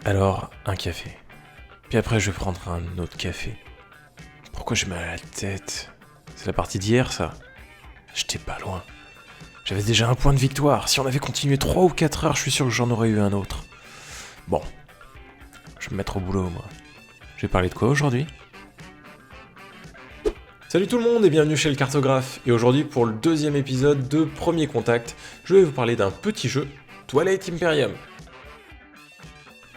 Alors, un café. Puis après, je vais prendre un autre café. Pourquoi j'ai mal à la tête? C'est la partie d'hier, ça? J'étais pas loin. J'avais déjà un point de victoire. Si on avait continué 3 ou 4 heures, je suis sûr que j'en aurais eu un autre. Bon. Je vais me mettre au boulot, moi. Je vais parler de quoi aujourd'hui? Salut tout le monde et bienvenue chez le Cartographe. Et aujourd'hui, pour le deuxième épisode de Premier Contact, je vais vous parler d'un petit jeu, Twilight Imperium.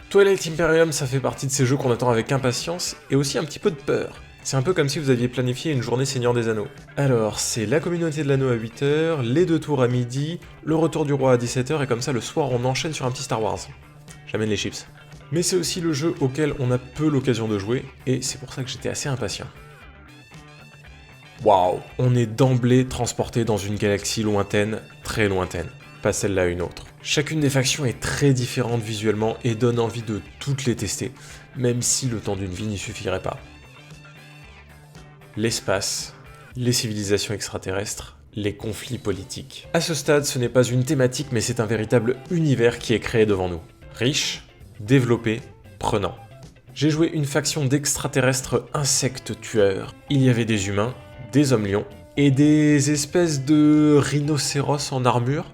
Twilight Imperium, ça fait partie de ces jeux qu'on attend avec impatience et aussi un petit peu de peur. C'est un peu comme si vous aviez planifié une journée Seigneur des Anneaux. Alors, c'est la communauté de l'anneau à 8h, les 2 tours à midi, le retour du roi à 17h et comme ça le soir on enchaîne sur un petit Star Wars. J'amène les chips. Mais c'est aussi le jeu auquel on a peu l'occasion de jouer et c'est pour ça que j'étais assez impatient. Waouh! On est d'emblée transporté dans une galaxie lointaine, très lointaine. Pas celle-là, une autre. Chacune des factions est très différente visuellement et donne envie de toutes les tester, même si le temps d'une vie n'y suffirait pas. L'espace, les civilisations extraterrestres, les conflits politiques. À ce stade, ce n'est pas une thématique, mais c'est un véritable univers qui est créé devant nous. Riche, développé, prenant. J'ai joué une faction d'extraterrestres insectes tueurs. Il y avait des humains, des hommes-lions et des espèces de rhinocéros en armure.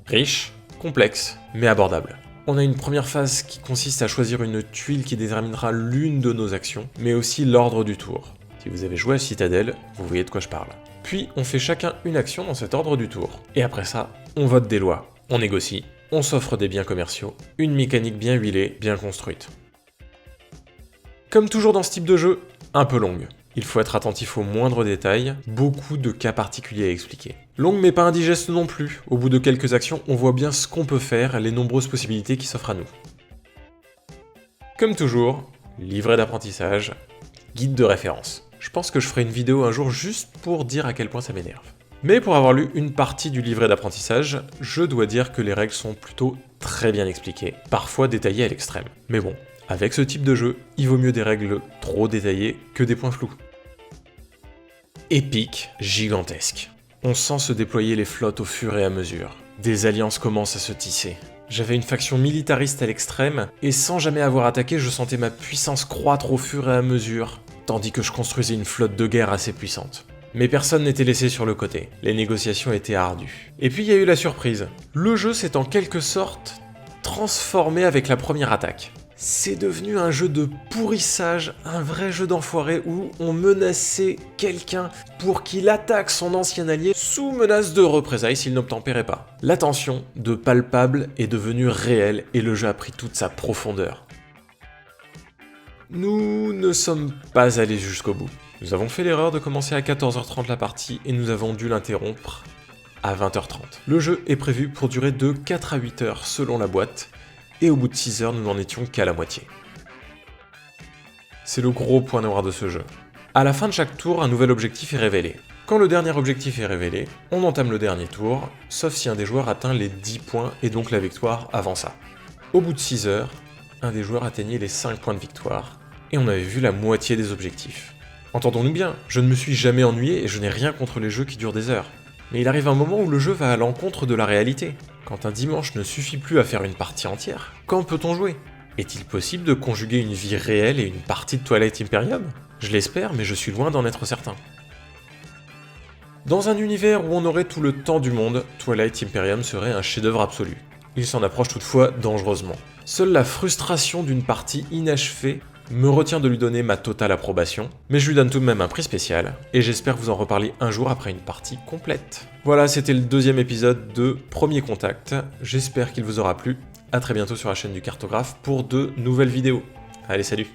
Riche, complexe, mais abordable. On a une première phase qui consiste à choisir une tuile qui déterminera l'une de nos actions, mais aussi l'ordre du tour. Si vous avez joué à Citadel, vous voyez de quoi je parle. Puis on fait chacun une action dans cet ordre du tour. Et après ça, on vote des lois, on négocie, on s'offre des biens commerciaux, une mécanique bien huilée, bien construite. Comme toujours dans ce type de jeu, un peu longue. Il faut être attentif aux moindres détails, beaucoup de cas particuliers à expliquer. Longue mais pas indigeste non plus, au bout de quelques actions, on voit bien ce qu'on peut faire, les nombreuses possibilités qui s'offrent à nous. Comme toujours, livret d'apprentissage, guide de référence. Je pense que je ferai une vidéo un jour juste pour dire à quel point ça m'énerve. Mais pour avoir lu une partie du livret d'apprentissage, je dois dire que les règles sont plutôt très bien expliquées, parfois détaillées à l'extrême. Mais bon, avec ce type de jeu, il vaut mieux des règles trop détaillées que des points flous. Épique, gigantesque. On sent se déployer les flottes au fur et à mesure. Des alliances commencent à se tisser. J'avais une faction militariste à l'extrême, et sans jamais avoir attaqué, je sentais ma puissance croître au fur et à mesure, tandis que je construisais une flotte de guerre assez puissante. Mais personne n'était laissé sur le côté, les négociations étaient ardues. Et puis il y a eu la surprise. Le jeu s'est en quelque sorte transformé avec la première attaque. C'est devenu un jeu de pourrissage, un vrai jeu d'enfoiré où on menaçait quelqu'un pour qu'il attaque son ancien allié sous menace de représailles s'il n'obtempérait pas. La tension, de palpable, est devenue réelle et le jeu a pris toute sa profondeur. Nous ne sommes pas allés jusqu'au bout. Nous avons fait l'erreur de commencer à 14h30 la partie et nous avons dû l'interrompre à 20h30. Le jeu est prévu pour durer de 4 à 8 heures selon la boîte, et au bout de 6 heures, nous n'en étions qu'à la moitié. C'est le gros point noir de ce jeu. À la fin de chaque tour, un nouvel objectif est révélé. Quand le dernier objectif est révélé, on entame le dernier tour, sauf si un des joueurs atteint les 10 points et donc la victoire avant ça. Au bout de 6 heures, un des joueurs atteignait les 5 points de victoire, et on avait vu la moitié des objectifs. Entendons-nous bien, je ne me suis jamais ennuyé et je n'ai rien contre les jeux qui durent des heures. Mais il arrive un moment où le jeu va à l'encontre de la réalité. Quand un dimanche ne suffit plus à faire une partie entière, quand peut-on jouer? Est-il possible de conjuguer une vie réelle et une partie de Twilight Imperium? Je l'espère, mais je suis loin d'en être certain. Dans un univers où on aurait tout le temps du monde, Twilight Imperium serait un chef-d'œuvre absolu. Il s'en approche toutefois dangereusement. Seule la frustration d'une partie inachevée me retient de lui donner ma totale approbation, mais je lui donne tout de même un prix spécial, et j'espère vous en reparler un jour après une partie complète. Voilà, c'était le deuxième épisode de Premier Contact, j'espère qu'il vous aura plu, à très bientôt sur la chaîne du Cartographe pour de nouvelles vidéos. Allez, salut!